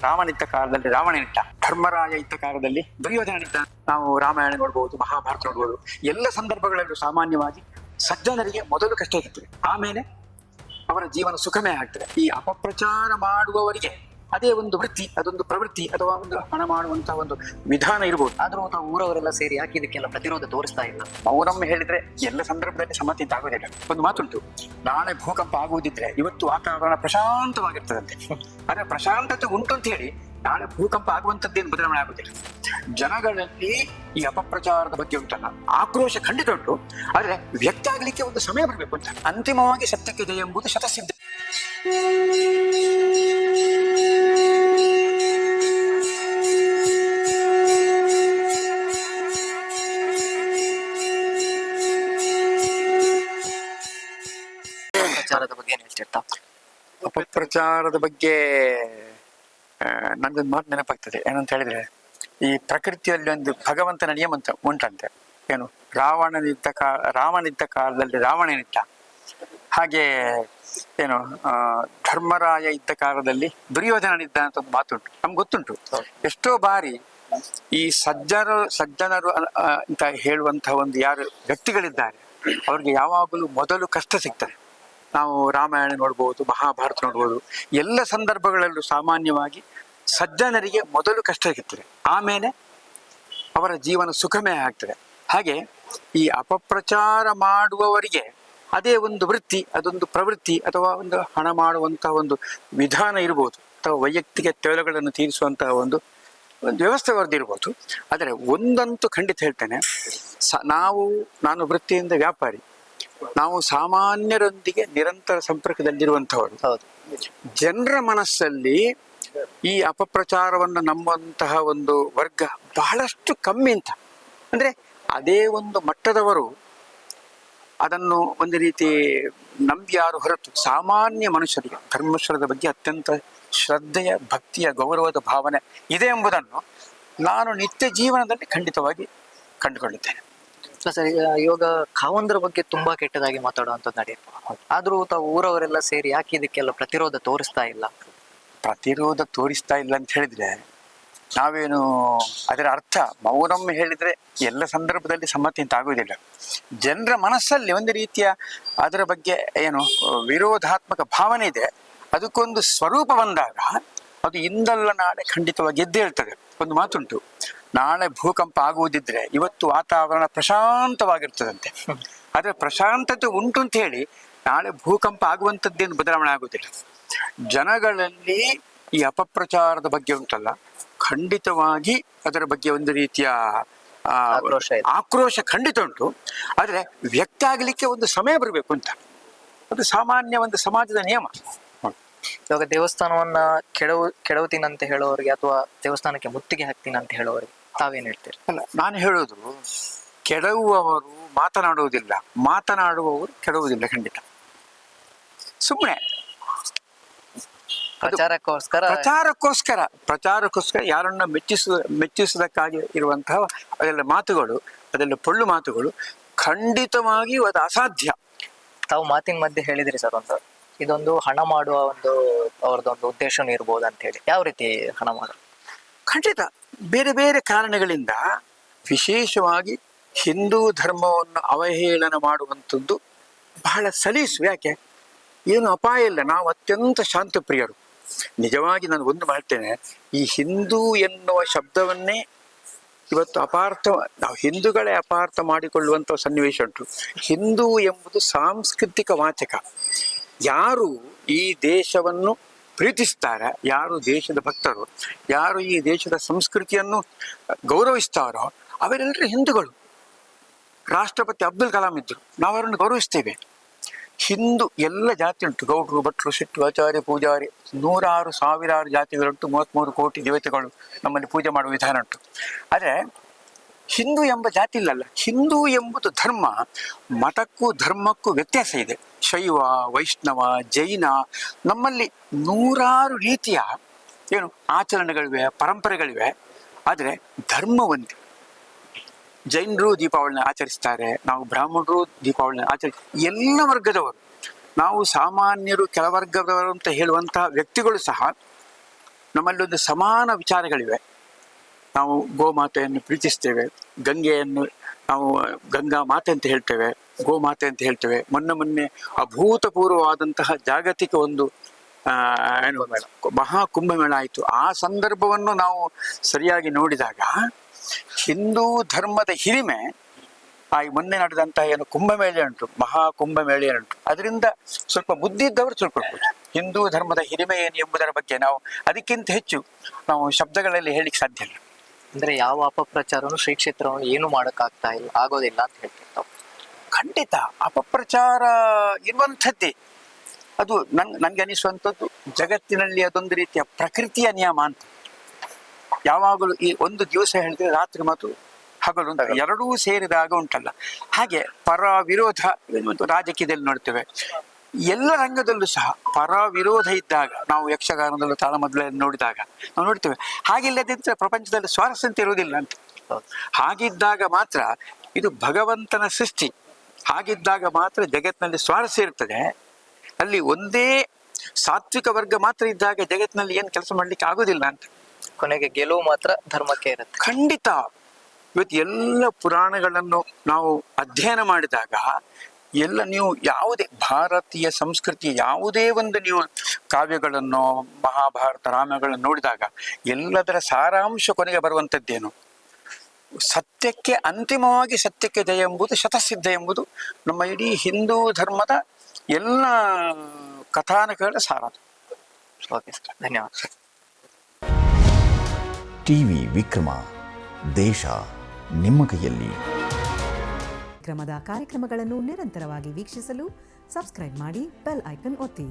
ರಾಮನಿದ್ದ ಕಾಲದಲ್ಲಿ ರಾವಣನಿದ್ದ, ಧರ್ಮರಾಯ ಇದ್ದ ಕಾಲದಲ್ಲಿ ದುರ್ಯೋಧನನಿದ್ದ. ನಾವು ರಾಮಾಯಣ ನೋಡ್ಬೋದು, ಮಹಾಭಾರತ ನೋಡ್ಬೋದು. ಎಲ್ಲ ಸಂದರ್ಭಗಳಲ್ಲೂ ಸಾಮಾನ್ಯವಾಗಿ ಸಜ್ಜನರಿಗೆ ಮೊದಲು ಕಷ್ಟ ಇರ್ತದೆ, ಆಮೇಲೆ ಅವರ ಜೀವನ ಸುಖಮಯ ಆಗ್ತದೆ. ಈ ಅಪಪ್ರಚಾರ ಮಾಡುವವರಿಗೆ ಅದೇ ಒಂದು ವೃತ್ತಿ, ಅದೊಂದು ಪ್ರವೃತ್ತಿ ಅಥವಾ ಒಂದು ಹಣ ಮಾಡುವಂತಹ ಒಂದು ವಿಧಾನ ಇರ್ಬೋದು. ಆದ್ರೂ ತಾವು ಊರವರೆಲ್ಲ ಸೇರಿ ಯಾಕೆ ಇದಕ್ಕೆಲ್ಲ ಪ್ರತಿರೋಧ ತೋರಿಸ್ತಾ ಇಲ್ಲ? ಮೌನಮ್ಮ ಹೇಳಿದ್ರೆ ಎಲ್ಲ ಸಂದರ್ಭದಲ್ಲಿ ಸಮ್ಮತಿ ಅಂತ ಆಗೋದಿಲ್ಲ. ಒಂದು ಮಾತುಂಟು, ನಾಳೆ ಭೂಕಂಪ ಆಗುವುದಿದ್ರೆ ಇವತ್ತು ವಾತಾವರಣ ಪ್ರಶಾಂತವಾಗಿರ್ತದಂತೆ. ಆದ್ರೆ ಪ್ರಶಾಂತತೆ ಉಂಟು ಅಂತ ಹೇಳಿ ನಾಳೆ ಭೂಕಂಪ ಆಗುವಂತದ್ದೇನು ಬದಲಾವಣೆ ಆಗುದಿಲ್ಲ. ಜನಗಳಲ್ಲಿ ಈ ಅಪಪ್ರಚಾರದ ಬಗ್ಗೆ ಉಂಟಲ್ಲ, ಆಕ್ರೋಶ ಖಂಡಿತ ಉಂಟು. ಆದ್ರೆ ವ್ಯಕ್ತ ಆಗ್ಲಿಕ್ಕೆ ಒಂದು ಸಮಯ ಬರಬೇಕು ಅಂತ. ಅಂತಿಮವಾಗಿ ಸತ್ಯಕ್ಕೆ ಜಯ ಎಂಬುದು ಶತಸಿದ್ಧ. ಪ್ರಚಾರದ ಬಗ್ಗೆ ಏನ್ ಹೇಳ್ತಿರ್ತಾ? ಅಪಪ್ರಚಾರದ ಬಗ್ಗೆ ನಂದೊಂದು ಮಾತು ನೆನಪಾಗ್ತದೆ. ಏನಂತ ಹೇಳಿದ್ರೆ, ಈ ಪ್ರಕೃತಿಯಲ್ಲಿ ಒಂದು ಭಗವಂತನ ನಿಯಮ ಅಂತ ಉಂಟಂತೆ. ಏನು, ರಾಮನಿದ್ದ ಕಾಲದಲ್ಲಿ ರಾವಣನಿದ್ದ, ಹಾಗೆ ಏನು ಧರ್ಮರಾಯ ಇದ್ದ ಕಾಲದಲ್ಲಿ ದುರ್ಯೋಧನನಿದ್ದ ಅಂತ ಒಂದು ಮಾತುಂಟು, ನಮ್ಗೆ ಗೊತ್ತುಂಟು. ಎಷ್ಟೋ ಬಾರಿ ಈ ಸಜ್ಜನರು ಅಂತ ಹೇಳುವಂತಹ ಒಂದು ಯಾರು ವ್ಯಕ್ತಿಗಳಿದ್ದಾರೆ ಅವ್ರಿಗೆ ಯಾವಾಗಲೂ ಮೊದಲು ಕಷ್ಟ ಸಿಗ್ತದೆ. ನಾವು ರಾಮಾಯಣ ನೋಡ್ಬೋದು, ಮಹಾಭಾರತ ನೋಡ್ಬೋದು. ಎಲ್ಲ ಸಂದರ್ಭಗಳಲ್ಲೂ ಸಾಮಾನ್ಯವಾಗಿ ಸಜ್ಜನರಿಗೆ ಮೊದಲು ಕಷ್ಟ ಸಿಗ್ತದೆ, ಆಮೇಲೆ ಅವರ ಜೀವನ ಸುಖಮಯ ಆಗ್ತದೆ. ಹಾಗೆ ಈ ಅಪಪ್ರಚಾರ ಮಾಡುವವರಿಗೆ ಅದೇ ಒಂದು ವೃತ್ತಿ, ಅದೊಂದು ಪ್ರವೃತ್ತಿ ಅಥವಾ ಒಂದು ಹಣ ಮಾಡುವಂತಹ ಒಂದು ವಿಧಾನ ಇರ್ಬೋದು, ಅಥವಾ ವೈಯಕ್ತಿಕ ತೆವಲುಗಳನ್ನು ತೀರಿಸುವಂತಹ ಒಂದು ವ್ಯವಸ್ಥೆ ಇರ್ಬೋದು. ಆದರೆ ಒಂದಂತೂ ಖಂಡಿತ ಹೇಳ್ತೇನೆ, ನಾನು ವೃತ್ತಿಯಿಂದ ವ್ಯಾಪಾರಿ, ನಾವು ಸಾಮಾನ್ಯರೊಂದಿಗೆ ನಿರಂತರ ಸಂಪರ್ಕದಲ್ಲಿರುವಂಥವರು. ಜನರ ಮನಸ್ಸಲ್ಲಿ ಈ ಅಪಪ್ರಚಾರವನ್ನು ನಂಬುವಂತಹ ಒಂದು ವರ್ಗ ಬಹಳಷ್ಟು ಕಮ್ಮಿ ಅಂತ. ಅಂದ್ರೆ ಅದೇ ಒಂದು ಮಟ್ಟದವರು ಅದನ್ನು ಒಂದು ರೀತಿ ನಂಬಿಯಾರು ಹೊರತು ಸಾಮಾನ್ಯ ಮನುಷ್ಯರಿಗೆ ಧರ್ಮಸ್ಥಳದ ಬಗ್ಗೆ ಅತ್ಯಂತ ಶ್ರದ್ಧೆಯ, ಭಕ್ತಿಯ, ಗೌರವದ ಭಾವನೆ ಇದೆ ಎಂಬುದನ್ನು ನಾನು ನಿತ್ಯ ಜೀವನದಲ್ಲಿ ಖಂಡಿತವಾಗಿ ಕಂಡುಕೊಳ್ಳುತ್ತೇನೆ. ಸರ್, ಇವಾಗ ಕಾವಂದರ ಬಗ್ಗೆ ತುಂಬಾ ಕೆಟ್ಟದಾಗಿ ಮಾತಾಡುವಂಥದ್ದು ನಡೆಯುತ್ತೆ. ಆದ್ರೂ ತಾವು ಊರವರೆಲ್ಲ ಸೇರಿ ಯಾಕೆ ಇದಕ್ಕೆಲ್ಲ ಪ್ರತಿರೋಧ ತೋರಿಸ್ತಾ ಇಲ್ಲ? ಪ್ರತಿರೋಧ ತೋರಿಸ್ತಾ ಇಲ್ಲ ಅಂತ ಹೇಳಿದ್ರೆ ನಾವೇನು ಅದರ ಅರ್ಥ ಮೌನಮ್ಮ ಹೇಳಿದ್ರೆ ಎಲ್ಲ ಸಂದರ್ಭದಲ್ಲಿ ಸಮ್ಮತಿ ಅಂತ ಆಗುವುದಿಲ್ಲ. ಜನರ ಮನಸ್ಸಲ್ಲಿ ಒಂದು ರೀತಿಯ ಅದರ ಬಗ್ಗೆ ಏನು ವಿರೋಧಾತ್ಮಕ ಭಾವನೆ ಇದೆ. ಅದಕ್ಕೊಂದು ಸ್ವರೂಪ ಬಂದಾಗ ಅದು ಇಂದಲ್ಲ ನಾಳೆ ಖಂಡಿತವಾಗಿ ಎದ್ದು ಹೇಳ್ತದೆ. ಒಂದು ಮಾತುಂಟು, ನಾಳೆ ಭೂಕಂಪ ಆಗುವುದಿದ್ರೆ ಇವತ್ತು ವಾತಾವರಣ ಪ್ರಶಾಂತವಾಗಿರ್ತದಂತೆ. ಆದ್ರೆ ಪ್ರಶಾಂತತೆ ಉಂಟು ಅಂತ ಹೇಳಿ ನಾಳೆ ಭೂಕಂಪ ಆಗುವಂಥದ್ದೇನು ಬದಲಾವಣೆ ಆಗುವುದಿಲ್ಲ. ಜನಗಳಲ್ಲಿ ಈ ಅಪಪ್ರಚಾರದ ಬಗ್ಗೆ ಉಂಟಲ್ಲ, ಖಂಡಿತವಾಗಿ ಅದರ ಬಗ್ಗೆ ಒಂದು ರೀತಿಯ ಆಕ್ರೋಶ ಖಂಡಿತ ಉಂಟು. ಆದ್ರೆ ವ್ಯಕ್ತ ಆಗ್ಲಿಕ್ಕೆ ಒಂದು ಸಮಯ ಬರಬೇಕು ಅಂತ. ಅದು ಸಾಮಾನ್ಯ ಒಂದು ಸಮಾಜದ ನಿಯಮ. ಇವಾಗ ದೇವಸ್ಥಾನವನ್ನ ಕೆಡವುತ್ತೀನಂತ ಹೇಳೋರಿಗೆ ಅಥವಾ ದೇವಸ್ಥಾನಕ್ಕೆ ಮುತ್ತಿಗೆ ಹಾಕ್ತೀನಂತ ಹೇಳೋರಿಗೆ ತಾವೇನ್ ಹೇಳ್ತೀರಿ? ಅಲ್ಲ, ನಾನು ಹೇಳೋದು, ಕೆಡವುವವರು ಮಾತನಾಡುವುದಿಲ್ಲ, ಮಾತನಾಡುವವರು ಕೆಡವುವುದಿಲ್ಲ. ಖಂಡಿತ ಸುಮ್ಮನೆ ಪ್ರಚಾರಕ್ಕೋಸ್ಕರ ಯಾರನ್ನ ಮೆಚ್ಚಿಸುವುದಕ್ಕಾಗಿ ಇರುವಂತಹ ಅದೆಲ್ಲ ಮಾತುಗಳು, ಅದೆಲ್ಲ ಪೊಳ್ಳು ಮಾತುಗಳು ಖಂಡಿತವಾಗಿಯೂ ಅದು ಅಸಾಧ್ಯ. ತಾವು ಮಾತಿನ ಮಧ್ಯೆ ಹೇಳಿದ್ರಿ ಸರ್, ಇದೊಂದು ಹಣ ಮಾಡುವ ಒಂದು ಅವ್ರದ್ದೊಂದು ಉದ್ದೇಶನೂ ಇರ್ಬೋದು ಅಂತ ಹೇಳಿ. ಯಾವ ರೀತಿ ಹಣ ಮಾಡೋದು? ಖಂಡಿತ ಬೇರೆ ಬೇರೆ ಕಾರಣಗಳಿಂದ, ವಿಶೇಷವಾಗಿ ಹಿಂದೂ ಧರ್ಮವನ್ನು ಅವಹೇಳನ ಮಾಡುವಂಥದ್ದು ಬಹಳ ಸಲೀಸು. ಯಾಕೆ? ಏನು ಅಪಾಯ ಇಲ್ಲ, ನಾವು ಅತ್ಯಂತ ಶಾಂತಪ್ರಿಯರು. ನಿಜವಾಗಿ ನಾನು ಒಂದು ಮಾಡ್ತೇನೆ, ಈ ಹಿಂದೂ ಎನ್ನುವ ಶಬ್ದವನ್ನೇ ಇವತ್ತು ನಾವು ಹಿಂದೂಗಳೇ ಅಪಾರ್ಥ ಮಾಡಿಕೊಳ್ಳುವಂಥ ಸನ್ನಿವೇಶ ಉಂಟು. ಹಿಂದೂ ಎಂಬುದು ಸಾಂಸ್ಕೃತಿಕ ವಾಚಕ. ಯಾರು ಈ ದೇಶವನ್ನು ಪ್ರೀತಿಸ್ತಾರೆ, ಯಾರು ದೇಶದ ಭಕ್ತರು, ಯಾರು ಈ ದೇಶದ ಸಂಸ್ಕೃತಿಯನ್ನು ಗೌರವಿಸ್ತಾರೋ ಅವರೆಲ್ಲರೂ ಹಿಂದೂಗಳು. ರಾಷ್ಟ್ರಪತಿ ಅಬ್ದುಲ್ ಕಲಾಂ ಇದ್ರು, ನಾವು ಅವರನ್ನು ಗೌರವಿಸ್ತೇವೆ. ಹಿಂದೂ ಎಲ್ಲ ಜಾತಿ ಉಂಟು, ಗೌಡ್ರು, ಭಟ್ರು, ಶೆಟ್ರು, ಆಚಾರ್ಯ, ಪೂಜಾರಿ, 106,000 ಜಾತಿಗಳುಂಟು, 33 ಕೋಟಿ ದೇವತೆಗಳು ನಮ್ಮಲ್ಲಿ ಪೂಜೆ ಮಾಡುವ ವಿಧಾನ ಉಂಟು. ಆದರೆ ಹಿಂದೂ ಎಂಬ ಜಾತಿ ಇಲ್ಲಲ್ಲ. ಹಿಂದೂ ಎಂಬುದು ಧರ್ಮ. ಮತಕ್ಕೂ ಧರ್ಮಕ್ಕೂ ವ್ಯತ್ಯಾಸ ಇದೆ. ಶೈವ, ವೈಷ್ಣವ, ಜೈನ, ನಮ್ಮಲ್ಲಿ 100 ರೀತಿಯ ಏನು ಆಚರಣೆಗಳಿವೆ, ಪರಂಪರೆಗಳಿವೆ. ಆದರೆ ಧರ್ಮ ಒಂದೇ. ಜೈನರು ದೀಪಾವಳಿನ ಆಚರಿಸ್ತಾರೆ, ನಾವು ಬ್ರಾಹ್ಮಣರು ದೀಪಾವಳಿನ ಎಲ್ಲ ವರ್ಗದವರು, ನಾವು ಸಾಮಾನ್ಯರು, ಕೆಳವರ್ಗದವರು ಅಂತ ಹೇಳುವಂತಹ ವ್ಯಕ್ತಿಗಳು ಸಹ ನಮ್ಮಲ್ಲಿ ಒಂದು ಸಮಾನ ವಿಚಾರಗಳಿವೆ. ನಾವು ಗೋಮಾತೆಯನ್ನು ಪ್ರೀತಿಸ್ತೇವೆ, ಗಂಗೆಯನ್ನು ನಾವು ಗಂಗಾ ಮಾತೆ ಅಂತ ಹೇಳ್ತೇವೆ, ಗೋಮಾತೆ ಅಂತ ಹೇಳ್ತೇವೆ. ಮೊನ್ನೆ ಅಭೂತಪೂರ್ವವಾದಂತಹ ಜಾಗತಿಕ ಒಂದು ಏನು ಮಹಾ ಕುಂಭಮೇಳ ಆಯಿತು. ಆ ಸಂದರ್ಭವನ್ನು ನಾವು ಸರಿಯಾಗಿ ನೋಡಿದಾಗ ಹಿಂದೂ ಧರ್ಮದ ಹಿರಿಮೆ ಆ ಮೊನ್ನೆ ನಡೆದಂತಹ ಏನು ಕುಂಭಮೇಳ ಉಂಟು, ಮಹಾ ಕುಂಭಮೇಳ ಉಂಟು, ಅದರಿಂದ ಸ್ವಲ್ಪ ಬುದ್ಧಿ ಇದ್ದವರು ತಿಳ್ಕೊಳ್ಬೋದು ಹಿಂದೂ ಧರ್ಮದ ಹಿರಿಮೆ ಏನು ಎಂಬುದರ ಬಗ್ಗೆ. ನಾವು ಅದಕ್ಕಿಂತ ಹೆಚ್ಚು ನಾವು ಶಬ್ದಗಳಲ್ಲಿ ಹೇಳಿಕ್ಕೆ ಸಾಧ್ಯ ಇಲ್ಲ. ಅಂದ್ರೆ ಯಾವ ಅಪಪ್ರಚಾರನು ಶ್ರೀ ಕ್ಷೇತ್ರವನ್ನು ಏನು ಆಗೋದಿಲ್ಲ ಅಂತ ಹೇಳ್ತಿರ್ತಾವೆ. ಖಂಡಿತ ಅಪಪ್ರಚಾರ ಇರುವಂಥದ್ದೇ. ಅದು ನನ್ಗೆ ಅನಿಸುವಂಥದ್ದು ಜಗತ್ತಿನಲ್ಲಿ ಅದೊಂದು ರೀತಿಯ ಪ್ರಕೃತಿಯ ನಿಯಮ ಅಂತ. ಯಾವಾಗಲೂ ಈ ಒಂದು ದಿವಸ ಹೇಳಿದ್ರೆ ರಾತ್ರಿ ಮತ್ತು ಹಗಲು ಅಂತ ಎರಡೂ ಸೇರಿದಾಗ ಉಂಟಲ್ಲ, ಹಾಗೆ ಪರ ವಿರೋಧ ರಾಜಕೀಯದಲ್ಲಿ ನೋಡ್ತೇವೆ. ಎಲ್ಲ ರಂಗದಲ್ಲೂ ಸಹ ಪರ ವಿರೋಧ ಇದ್ದಾಗ, ನಾವು ಯಕ್ಷಗಾನದಲ್ಲೂ ತಾಳಮದ್ದಳೆಯನ್ನು ನೋಡಿದಾಗ ನಾವು ನೋಡ್ತೇವೆ. ಹಾಗಿಲ್ಲದಿದ್ದರೆ ಪ್ರಪಂಚದಲ್ಲಿ ಸ್ವಾರಸ್ಯ ಅಂತ ಇರುವುದಿಲ್ಲ ಅಂತ. ಹಾಗಿದ್ದಾಗ ಮಾತ್ರ ಇದು ಭಗವಂತನ ಸೃಷ್ಟಿ. ಹಾಗಿದ್ದಾಗ ಮಾತ್ರ ಜಗತ್ತಿನಲ್ಲಿ ಸ್ವಾರಸ್ಯ ಇರ್ತದೆ. ಅಲ್ಲಿ ಒಂದೇ ಸಾತ್ವಿಕ ವರ್ಗ ಮಾತ್ರ ಇದ್ದಾಗ ಜಗತ್ತಿನಲ್ಲಿ ಏನು ಕೆಲಸ ಮಾಡ್ಲಿಕ್ಕೆ ಆಗೋದಿಲ್ಲ ಅಂತ. ಕೊನೆಗೆ ಗೆಲುವು ಮಾತ್ರ ಧರ್ಮಕ್ಕೆ ಇರುತ್ತೆ. ಖಂಡಿತ. ಇವತ್ತು ಎಲ್ಲ ಪುರಾಣಗಳನ್ನು ನಾವು ಅಧ್ಯಯನ ಮಾಡಿದಾಗ ಎಲ್ಲ ನೀವು ಯಾವುದೇ ಭಾರತೀಯ ಸಂಸ್ಕೃತಿಯ ಯಾವುದೇ ಒಂದು ನೀವು ಕಾವ್ಯಗಳನ್ನು, ಮಹಾಭಾರತ ರಾಮಾಯಣಗಳನ್ನು ನೋಡಿದಾಗ ಎಲ್ಲದರ ಸಾರಾಂಶ ಕೊನೆಗೆ ಬರುವಂಥದ್ದೇನು? ಸತ್ಯಕ್ಕೆ ಅಂತಿಮವಾಗಿ ಸತ್ಯಕ್ಕೆ ಜಯ ಎಂಬುದು ಶತಸಿದ್ಧ ಎಂಬುದು ನಮ್ಮ ಇಡೀ ಹಿಂದೂ ಧರ್ಮದ ಎಲ್ಲ ಕಥಾನಕಗಳ ಸಾರ. ಓಕೆ ಸರ್, ಧನ್ಯವಾದ ಸರ್. ಟಿವಿ ವಿಕ್ರಮ, ದೇಶ ನಿಮ್ಮ ಕೈಯಲ್ಲಿ. ವಿಕ್ರಮದ ಕಾರ್ಯಕ್ರಮಗಳನ್ನು ನಿರಂತರವಾಗಿ ವೀಕ್ಷಿಸಲು ಸಬ್ಸ್ಕ್ರೈಬ್ ಮಾಡಿ, ಬೆಲ್ ಐಕನ್ ಒತ್ತಿ.